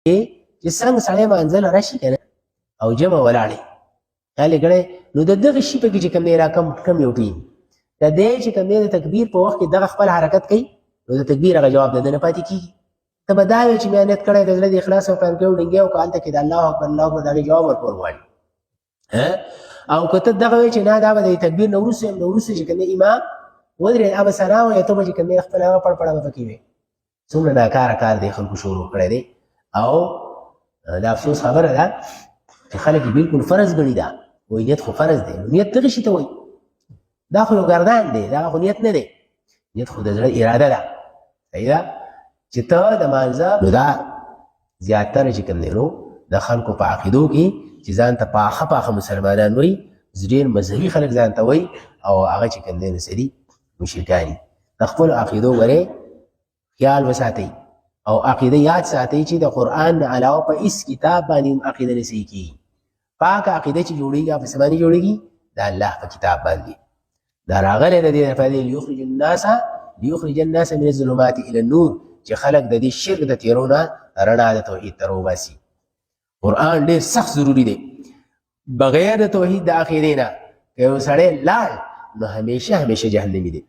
چې څنګه سړی منزل راشي کنه او جمع ولاړې خیال کړي نو د دغه شي په کې چې کوم را کم یو ټیم د دې چې کوم د تکبیر په وخت کې دغه خپل حرکت کوي نو د تکبیر هغه جواب نه پاتې کیږي ته به دا وي چې مهنت کړی د زړه د اخلاص او پام کې ډنګي او کال ته کې د الله اکبر الله اکبر دا جواب ورکول غواړي او کته دغه وی چې نه دا به تکبیر نورسه چې کوم امام ودرې ابا سلام او ته به کوم خپل پړ پکې وي څومره دا کار دی خلکو شروع کړی دی او دا افسوس خبره ده چې خلک بالکل فرض ګڼي دا وایي نیت خو فرض دی نیت دغه شي ته وایي دا خو یو ګردان دی دا خو نیت نه دی نیت خو د زړه اراده ده صحیح ده چې ته د مانځه نو دا زیاتره چې کوم دی نو د خلکو په عقیدو کې چې ځان ته پاخه مسلمانان وایي ډېر مذهبي خلک ځان ته وایي او هغه چې کوم دی نو سړي مشرکان دي د خپلو عقیدو ورې خیال وساتئ او عقیده یاد ساتئ چې د قرآن نه علاوه په هیڅ کتاب باندې عقیده نه صحیح کېږي پاکه عقیده چې جوړېږي په څه باندې جوړېږي د الله په کتاب باندې دا راغلی د دې لپاره لیخرج الناس من الظلمات الى النور چې خلک د دې شرک د تیرو نه رڼا د توحید ته راوباسي قرآن ډېر سخت ضروري دی بغیر د توحید د عقیدې نه که یو سړی لاړ نو همیشه جهنمي دی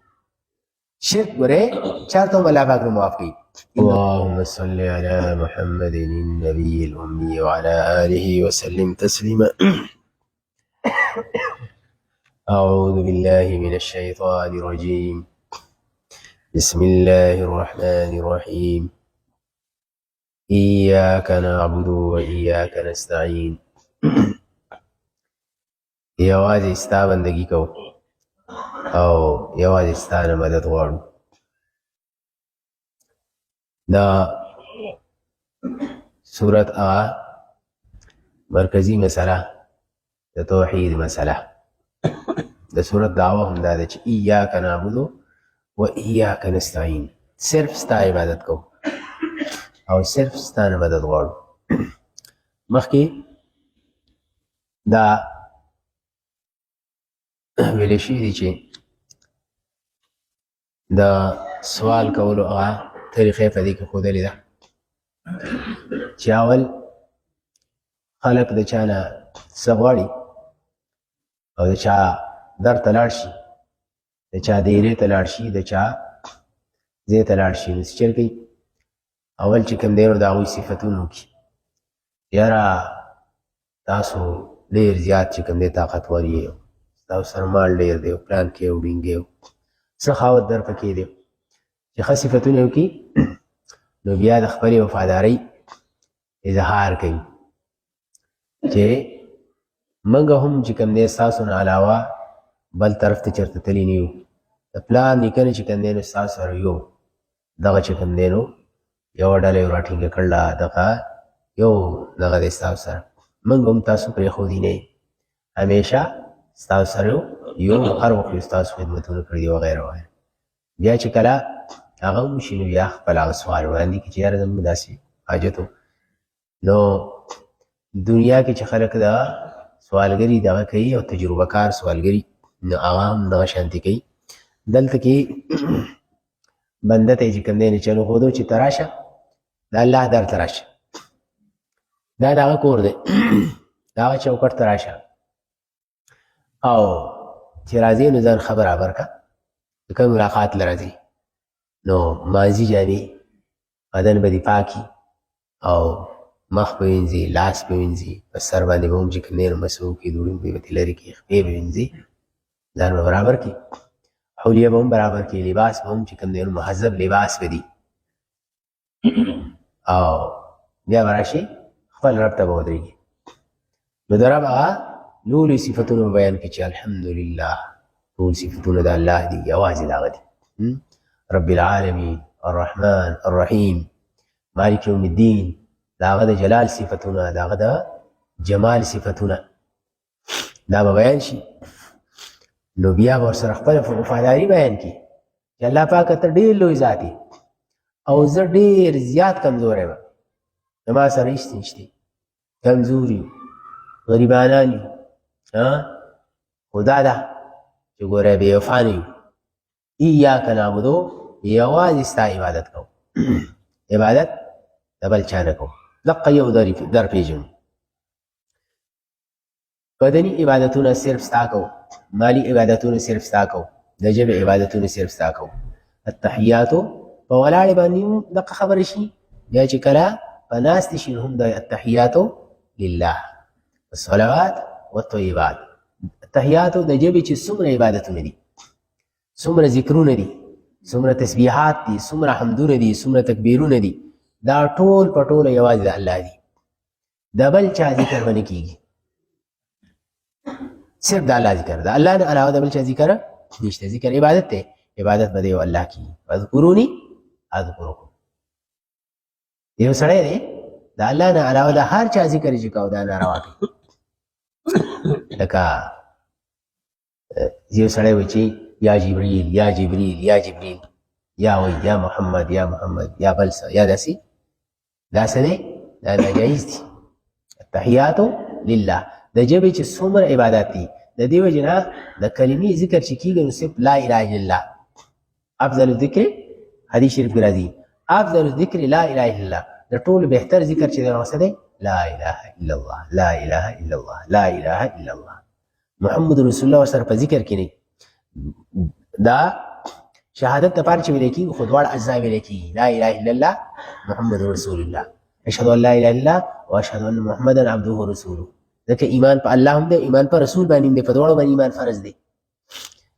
شرک ګورې چارته الله پاک نو معاف کړي اللهم صل على محمد النبي الأمي وعلى آله وسلم تسليما أعوذ بالله من الشيطان الرجيم بسم الله الرحمن الرحيم إياك نعبد وإياك نستعين یوازې ستا بندګي کوو او یوازې ستا نه مدد غواړو دا صورت مرکزی مسله د توحید مسله د صورت دعوه هم دا ده چې ایاک نعبد و ایاک نستعین صرف ستا عبادت کوو او صرف ستا نه مدد غواړو مخکې دا ویل شوي دي چې د سوال کولو هغه طریقې په دې کې ښودلې ده چې اول خلک د چا نه څه غواړي او د چا در ته لاړ شي د چا دیرې ته لاړ شي د چا ځای ته لاړ شي نو څه چل کوي اول چې کوم دی نو د هغوی صفتونه وکړي یاره تاسو ډېر زیات چې کوم دی طاقتور یې تاسو سره مال ډېر دی پلان کې او ډینګې سخاوت در پکې دی چې ښه صفتونه وکړي نو بیا د خپلې وفادارۍ اظهار کوي چې موږ هم چې کوم دی ستاسو نه علاوه بل طرف ته چېرته تللي نه یو د پلان نیکنه چې کوم دی نو ستاسو سره یو دغه چې کوم دی نو یوه ډله یې راټینګه کړله دغه یو دغه دی ستاسو سره موږ هم تاسو پرېښودي نه همیشه ستاسو سره یو هر وخت یې ستاسو خدمتونه کړي دي وغیره وغیره بیا چې کله هغه وشي نو بیا خپل هغه سوال وړاندې کړي چې یاره زموږ داسې حاجت نو دنیا کې چې خلک د سوالګري دغه کوي او تجربه کار سوالګري نو هغه هم دغه شانتي کوي دلته کې بنده ته چې کوم دی نه چلو ښودو چې ته راشه د الله در ته راشه دا د هغه کور دی د هغه چوکټ ته راشه او چې راځې نو ځان خبر کړه د کوم ملاقات له راځې نو ماضي جانې بدن به دې پاکي او مخ به وینځي لاس به وینځي په سر باندې به هم چې کوم دی نو مسو کړي دوړې به ورته لرې کړي خپې به وینځي ځان به برابر کړي حولیه به هم برابر کړي لباس به هم چې کوم دی نو مهذب لباس به دي او بیا به راشي خپل رب ته به ودرېږي نو د رب هغه نورې صفتونه بیان کړي چې الحمدلله ټول صفتونه د الله دي یوازې د هغه دي رب العالمین الرحمن الرحیم مالک یوم الدین د هغه د جلال صفتونه د هغه د جمال صفتونه دا به بیان شي نو بیا به ورسره خپله وفاداري بیان کړي چې الله پاکه ته ډېر لوی ذات یې او زه ډېر زیات کمزوری یم زما سره هېڅ نشته کمزور یو غریبانان یو خو دا ده چې ګوره بې وفا نه یو ایاک نعبدو یوازې ستا عبادت کوو عبادت د بل چا نه کوو دقه یو در پیژنو بدني عبادتونه صرف ستا کو مالی عبادتونه صرف ستا کو د ژبې عبادتونه صرف ستا کو التحیات په ولاړې باندې دغه خبره شي بیا چې کله په ناستې شي هم د التحیات لله الصلوات والطیبات التحیات د ژبې چې څومره عبادتونه دي څومره ذکرونه دي څومره تسبیحات دي څومره حمدونه دي څومره تکبیرونه دي دا ټول په ټوله یوازې د الله دي د بل چا ذکر به نه کېږي صرف د الله ذکر د الله نه علاوه د بل چا ذکر نشته ذکر عبادت دی عبادت به د یو الله کېږي اذکروني اذکرکم یو سړی دی د الله نه علاوه د هر چا ذکر چې کوو دا ناروا کوي لکه یو سړی وایي چې یا جبریل یا جبریل یا جبریل یا وی یا محمد یا محمد یا بل څه یا داسې دا څه دی دا ناجایز دي التحیات لله د ژبې چې څومره عبادات دي د دې وجې نه د کلمې ذکر چې کېږي نو صرف لا اله الا الله افضل الذکر حدیث شریف کې راځي افضل الذکر لا اله الا الله د ټولو بهتر ذکر چې دی هغه څه دی لا اله الا الله لا اله الا الله لا اله الا الله محمد رسول الله سره په ذکر کې نه دا شهادت لپاره چې ویل کېږي خو دواړه اجزا ویل کېږي لا اله الا الله محمد رسول الله اشهد ان لا اله الا الله واشهد ان محمدا عبده ورسوله ځکه ایمان په الله هم دی ایمان په رسول باندې هم دی په دواړو باندې ایمان فرض دی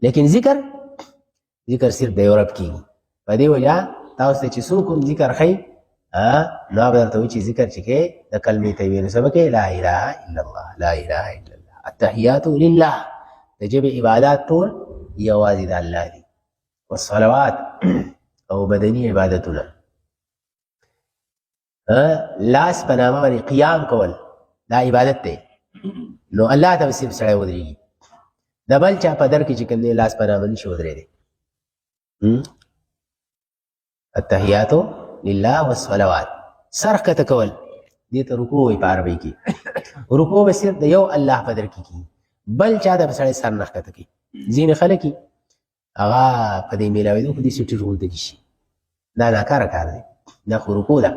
لیکن ذکر صرف د یو رب کېږي په دې وجه تاسو ته چې څوک هم ذکر ښیي نو هغه درته وایي چې ذکر چې کوې د کلمې طیبې نو څه به کوې لا اله الا الله لا اله الا الله التحیات لله د ژبې عبادات ټول یوازې د الله دي والصلوات او بدني عبادتونه لاس په نامه باندې قیام کول دا عبادت دی نو الله ته صرف سړی ودرېږي د بل چا په در کې چې کوم دی لاس په نامه نشي ودرېدی التحیات لله والصلوات سر ښکته کول دې ته رکوع وایي په عربۍ کې رکوع به صرف د یو الله په در کې کېږي بل چا ته به سړی سر نه ښکته کوي ځینې خلک هغه په دې میلاوېدو خو دې سې ټیټ غونډه شي دا ناکاره کار دی دا خو رکوع ده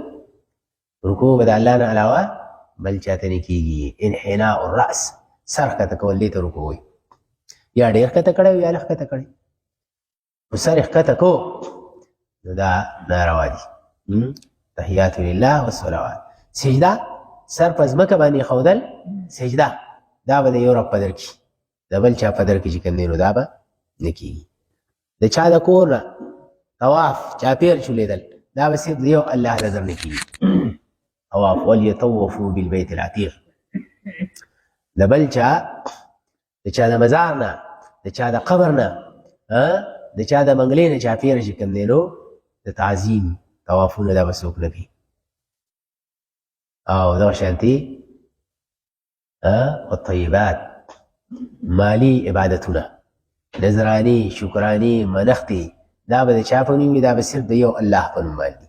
رکوع به د الله نه علاوه بل چاته نه کېږي انحناء الرأس سر ښکته کول دې ته رکوع وایي یا ډېر ښکته کړی یا لږ ښکته کړی خو سر یې ښکته کو نو دا ناروا دي تحیات لله والصلوات سجده سر په ځمکه باندې ښودل سجده دا به د یو رب په در کې د بل چا په در کې چې کوم دی نو دا به نه کېږي د چا د کور نه طواف چاپېر چولېدل دا به صرف د یو الله نظر نه کېږي طواف وليطوفوا بالبيت العتیق د بل چا د چا د مزار نه د چا د قبر نه د چا د منګلې نه چاپېره چې کوم دی نو د تعظیم طوافونه دا به څوک نه کوي او دغه شانتې والطیبات مالی عبادتونه نذرانې شکرانې منښتې دا به د چا په نوم وي دا به صرف د یو الله په نوم باندې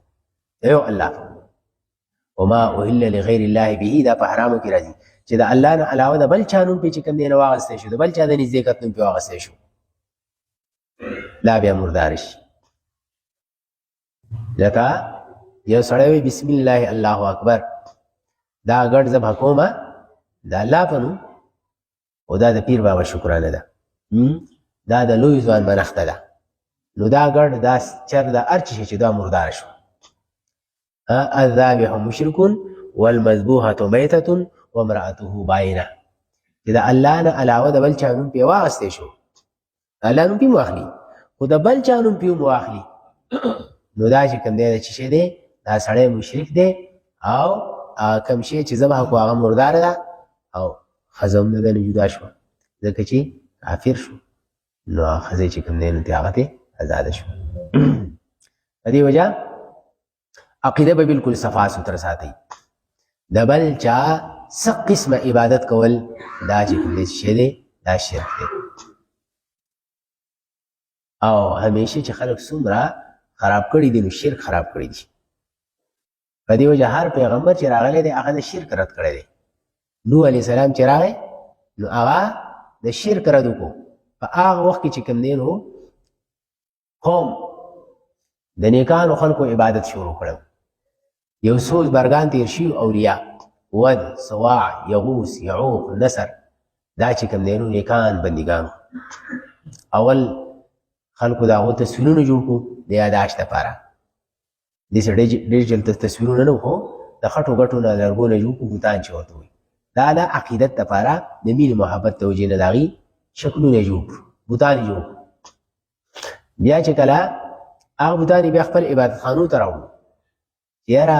د یو الله په نوم وما اهل لغیر الله به دا په حرامو کې راځي چې د الله نه علاوه د بل چا نوم پې چې کوم دی نه واغستی شو د بل چا د نزدېکت نوم پې واغستی شو دا بیا مردار شي لکه یو سړی وي بسم الله الله اکبر دا ګډ ذبح کومه د الله په نوم او دا د پیر بابا شکرانه ده دا د لوی ځوان منښته ده نو دا ګډ دا چر د هر څه چې دا مردار شو الذابح مشرک والمذبوحة میتة وامرأته باینه چې د الله نه علاوه د بل چا نوم پې واغستی شو الله نوم پې م واخلي خو د بل چا نوم پې م واخلي نو دا چې کوم دی د څه شی دی دا سړی مشرک دی او کوم شی چې ذبح کړو هغه مرداره ده او ښځه هم د ده نه جدا شوه ځکه چې کافر شو نو ښځې چې کوم دی نو هغه ترې ازاده شوه په دې وجه عقیده به بالکل صفا سوتره ساتئ د بل چا څه قسمه عبادت کول دا چې کوم دی شی دی دا شرک دی او همیشه چې خلک څومره خراب کړي دي نو شرک خراب کړي دي په دې وجه هر پیغمبر چې راغلی دی هغه د شرک رد کړی دی نوح علیه السلام چې راغی نو هغه د شرک رد وکړو په هغه وخت کې چې کوم دی نو قوم د نیکانو خلکو عبادت شروع کړو یو څو برګان تیر شي اولیاء ود سواع یغوث یعوق نصر دا چې کوم دینو نیکان بندګانو اول خلکو دا هغو تصویرونه جوړ کړو د یاداشت لپاره داسې ډیجیټل تصویرونه نه وو د خټو ګټو نه لرګونه جوړ کړو بوتان چې ورته وایي دا د عقیدت لپاره د مینې محبت د وجې نه د هغې شکلونه جوړ کړو بوتان یې جوړ کړو بیا چې کله هغه بوتان بیا خپل عبادتخانو ته راوړو یاره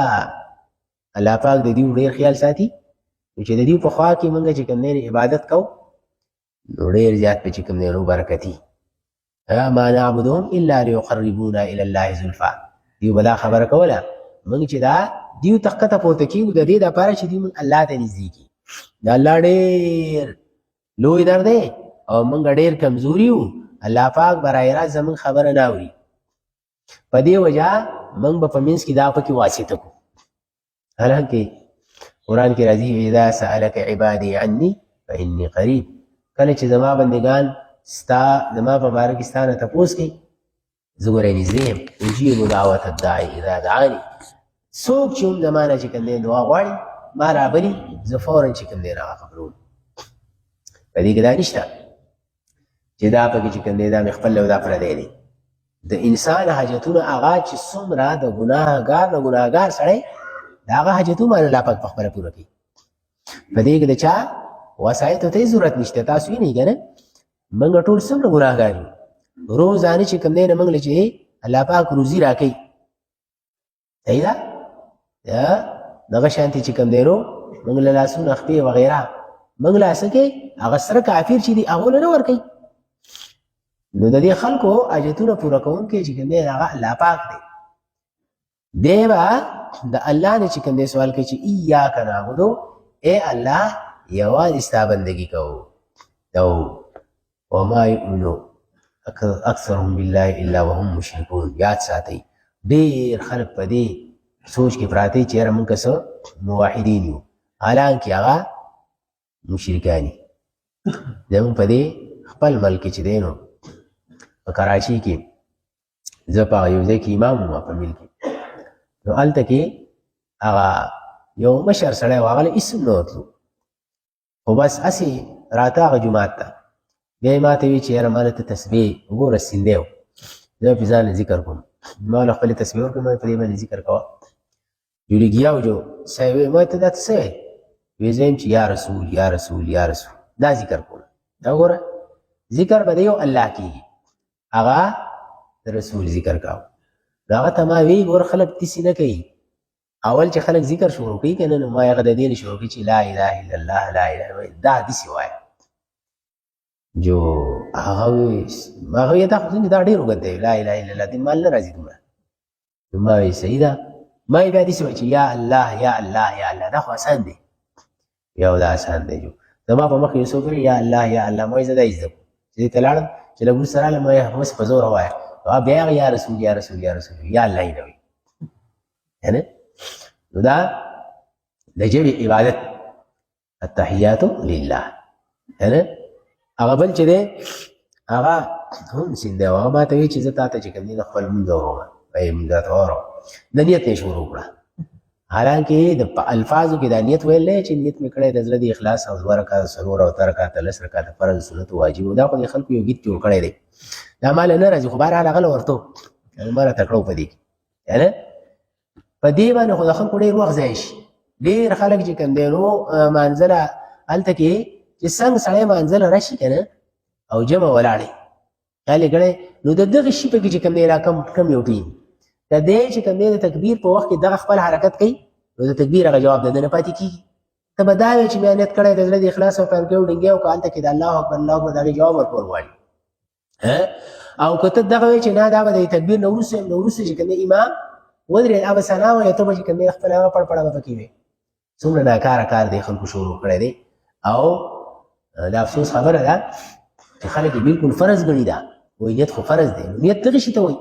الله پاک د دې ډېر خیال ساتي چې د دې په خوا کې موږ چې کوم دی عبادت کوو نو ډېر زیات په چې کوم دی برکتي ما نعبدهم الا ليقربونا الى الله زلفى دیو بلا خبره کوله موږ چې دا دیو تقته پورته کیږو د دې لپاره چې دیو الله ته نږدې کی دا الله ډېر لوی در دی او موږ ډېر کمزوري یو الله پاک برای راست زموږ خبره نه اوري په دې وجه موږ به په منځ کې دا پکې واسطه کوو حالانکه قرآن کې راځي اذا سألك عبادي عني فإني قریب کله چې زما بندگان ستا زما په باره کې ستا نه تپوس کوي زه ګوره نږدې یم اجیب دعوت الداعي اذا دعاني څوک چې هم زما نه چې کوم دی دعا غواړي ما رابلي زه فورا چې کوم دی هغه خبرول په دې کې دا نشته چې دا پکې چې کوم دی دا مې خپل او دا پردی دی د انسان حاجتونه هغه چې څومره د ګناهګار سړی د هغه حاجتونه الله پاک په خپله پوره کوي په دې کې د چا وسایطو ته ضرورت نشته تاسو یې نه کنه موږ ټول څومره ګناهګار یو روزانه چې کوم دی نه موږ له چې الله پاک روزي راکوي صحیح ده دغه شانتې چې کوم دی نو موږ له لاسونه خپې وغیره موږ له څه کوي هغه سره کافر چې دي هغو له نه ورکوي نو د دې خلکو حاجتونه پوره کوونکی چې کوم دی هغه الله پاک دی دی به د الله نه چې کوم دی سوال کوي چې ایاک نعبدو ای الله یوازې ستا بندګي کوو دو وما یؤمنو اکثرهم بالله الا وهم مشرکون یاد ساتئ ډېر خلک په دې سوچ کې پراته چې یاره موږ څه موحدین یو حالانکې هغه مشرکان دي زموږ په دې خپل ملک چې دی نو په کراچي کې زه په یو ځای کې امام وم په مل کې نو هلته کې هغه یو مشر سړی و هغه له اسم نه وتلو خو بس هسې راته هغه جومات ته بیا یې ما ته وي چې یاره ما له ته تسبیح وګوره سیندی و زه پې ځان ذکر کوم ما له خپلې تسبیح ورکړې ما په دې باندې ذکر کوه جو لګیا و جو صاحب وایي ما ته دا څه وایي وایي زه یم چې یا رسول یا رسول یا رسول دا ذکر کوم دا وګوره ذکر به د یو الله کېږي هغه د رسول ذکر کوه نو هغه ته ما وی ګوره خلک داسې نه کوي اول چې خلک ذکر شروع کوي که نه نو ما هغه د دې نه شروع کوي چې لا اله الا الله لا اله الا دا داسې وایه جو هغه وایي دا خو دا ډېر اوږد دی لا اله الا الله دې مال نه راځي دومره نو ما وایي صحیح ده ما یې بیا داسې وایي چې یا الله یا الله یا الله دا خو اسان دی یا دا اسان دی جو زما په مخ یې څوک وایي یا الله یا الله ما وایي زه دا یې زده کړم چې دې ته لاړم چې لږ وروسته راغلم ما یې همسې په زوره ووایه بیا یا رسول یا رسول یا رسول یا الله یې نه وایي یعنې نو دا د ژبې عبادت التحیات لله یعنې هغه بل چې دی هغه هم سیند دی هغه ما ته وایي چې زه تا ته چې کوم دی خپل لمونځ اورم وایي مونځ راته واورم د نیت یې شروع کړه حالانکې د الفاظو کې دا نیت ویل دی چې نیت مې کړی د زړه د اخلاص او 2 رکعته 4 او 3 رکعته 10 رکعته فرض سنت واجب دا خو د خلکو یو گیت جوړ کړی دی دا مال نه راځي خو بهرحال هغه له ورته ما راته کړو په دې کې یعنې په دې باندې خو د خلکو ډېر وخت ضایع شي ډېر خلک چې کوم دی نو مانځله هلته کې چې څنګه سړی مانځله راشي که نه او جمع ولاړې خیال یې کړی نو د دغه شي پکې چې کوم دی کم یو ټیم د دې چې کوم دی د تکبیر په وخت کې دغه خپل حرکت کوي نو د تکبیر هغه جواب د ده نه پاتې کېږي ته به دا وایې چې مې نیت کړی د زړه د اخلاص او پرګې او ډینګې او که هلته کې د الله اکبر الله اکبر د هغې جواب ورکول غواړي او که ته دغه وایې چې نه دا به د تکبیر نه وروسته چې کوم دی امام ودرې هغه به ثنا وایي ته به چې کوم دی خپل هغه پړپړه به پکې وي څومره ناکاره کار دی خلکو شروع کړی دی او د افسوس خبره ده چې خلک یې بلکل فرض ګڼي دا وایي نیت خو فرض دی نیت دغه شي ته وایي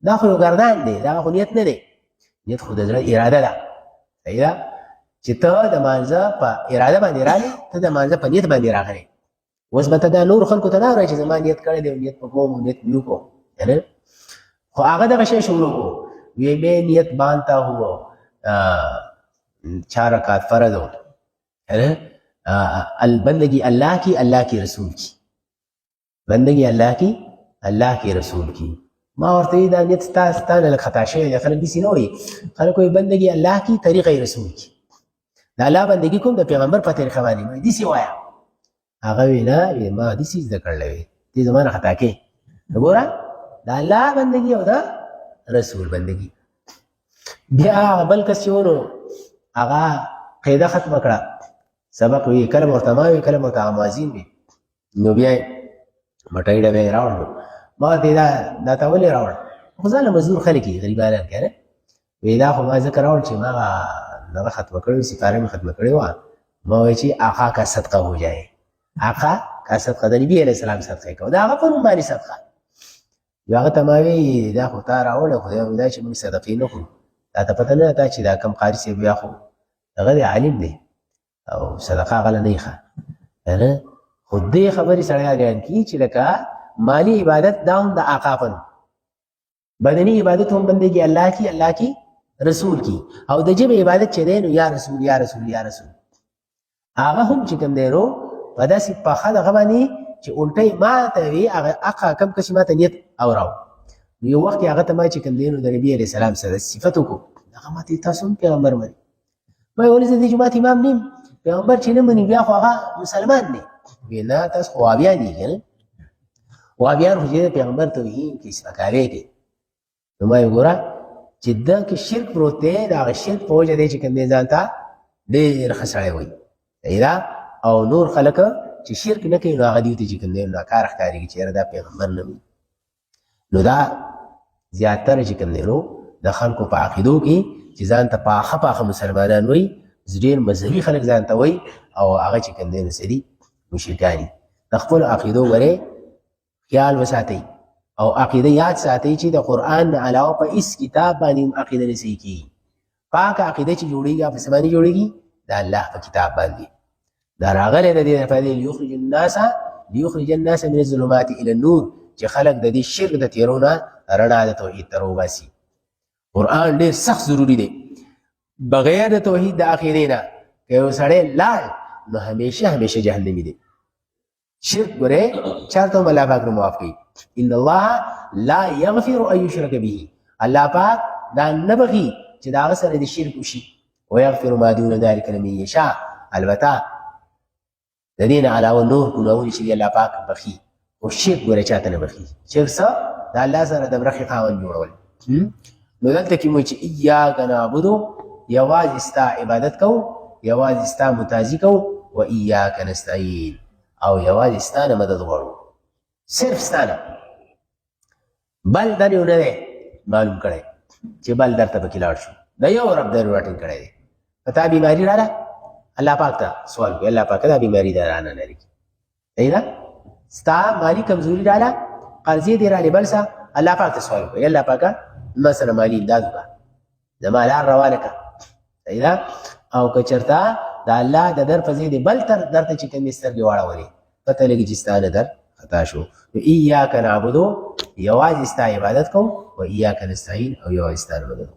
دا خو یو ګردان دی دا خو نیت نه دی نیت خو د زړه اراده ده صحیح ده چې ته د مانځه په اراده باندې راغلې ته د مانځه په نیت باندې راغلې اوس به ته دا نور خلکو ته نه وایې چې زما نیت کړی دی نیت په کوم نیت مې وکړو خو هغه دغه شی شروع کړو وی میں نیت باندھتا ہوا چار رکعت فرض ہو بندگی اللہ کی رسول کی بندگی اللہ کی رسول کی ما ورته دا نیت ستانه له خطا شوی دی خلک داسې نه وایي خلک وایي بندګي الله کی طریقه رسول کی د الله بندګي کوم د پیغمبر په طریقه باندې وایي داسې وایه هغه وی نه ما داسې زده کړلی وی دې زما نه خطا کوې وګوره د الله بندګي او د رسول بندګي بیا هغه بل کس چې و نو هغه قاعده ختمه کړه سبق وی کله ورته ما وی کله ورته موازین وي نو بیا یې مټۍ ډبې یې راوړلو ما ته دا ته ولې راوړ خو ځان له مزدور خلک یې غریبانان که نه وایي دا خو ما ځکه راوړ چې ما دغه ختمه کړې وي سپاره مې ختمه کړې وه ما وایي چې آقا کا صدقه ہو جائے آقا کا صدقه د نبي علیه السلام صدقه یې کوه د هغه په نوم باندې صدقه یو هغه ته ما وایي دا خو تا راوړه خو دا چې موږ صدقې نه خورو دا ته پته نه ده چې دا کم قاري صاحب بیا خو هغه دی عالم دی او صدقه هغه له نه یې ښه خو دې خبرې سړی اګیان کي چې لکه مالی عبادت داون د آقا پن بدنی عبادت هم بندگی اللہ کی رسول کی او د جب عبادت چې دی نو یا رسول یا رسول یا رسول هغه هم چې کوم دی نو په داسې پخه دغه باندې چې الټی ما ته وي هغه اقا کم کسې ما ته نیت اوراو یو وخت کې هغه ته ما چې کوم دی نو د نبي علیه السلام سره صفت وکړو هغه ما ته تاسو هم پیغمبر مني ما ولې زه د جومات امام نیم پیغمبر چې نه مني بیا خو هغه مسلمان دی وی نه تاسو خو وهابیان دي که نه وهابیان خو چې د پیغمبر توهین کې سپکاوی کوي نو ما یې وګوره چې ده کې شرک پروت دی د هغه شرک په وجه دی چې کوم دی ځان ته ډېر ښه سړی وایي صحیح ده او نور خلک چې شرک نه کوي نو هغه دوی ته چې کوم دی ناکاره ښکارېږي چې یاره دا پیغمبر نه وي نو دا زیاتره چې کوم دی نو د خلکو په عقیدو کې چې ځان ته پاخه مسلمانان وایي ډېر مذهبي خلک ځان ته وایي او هغه چې کوم دی نو څه دي مشرکان دي د خپلو عقیدو ورې خیال وساتئ او عقیده یاد ساتئ چې د قرآن نه علاوه په هېڅ کتاب باندې هم عقیده نه صحیح کېږي پاکه عقیده چې جوړېږي په څه باندې جوړېږي د الله په کتاب باندې دا راغلی د دې لپاره لیخرج الناس من الظلمات الى النور چې خلک د دې شرک د تیرو نه رڼا د توحید ته راوباسي قرآن ډېر سخت ضروري دی بغیر د توحید د عقیدې نه که یو سړی لاړ نو همیشه جهنمي دی شرک ګوره چاته هم الله پاک نه معاف کوي ان الله لا یغفر ان یشرک به الله پاک دا نه بخي چې د هغه سره د شرک وشي ویغفر ما دون ذلک لمن یشاء البته د دې نه علاوه نور ګناهونه چې الله پاک بخي او شرک ګوره چاته نه بخي شرک څه د الله سره د برخې خاوند جوړول نو دلته کې موږ چې ایاک نعبدو یوازې ستا عبادت کوو یوازې ستا متازي کوو و ایاک نستعین او یوازې ستا نه مدد غواړو صرف ستا نه بل در یو نه دی معلوم کړی چې بل درته پکې لاړ شو د یو رب در راټینګ کړی دی په تا بیماري راله الله پاک ته سوال کوي الله پاک دا بیماري در رانه لري صحیح ده ستا مالي کمزوري راله قرضې دې رالې بل څه الله پاک ته سوال کوي الله پاکه ما سره مالي امداد وکړه زما لار روانه کړه صحیح ده او که چېرته د الله د در په ځای د بل تر درته چې کومې سترګې واړولې پته لګي چې ستا نه در خطا شو نو ایاک نعبدو یوازې ستا عبادت کوو و ایاک نستعین او یوازې ستا نه مدد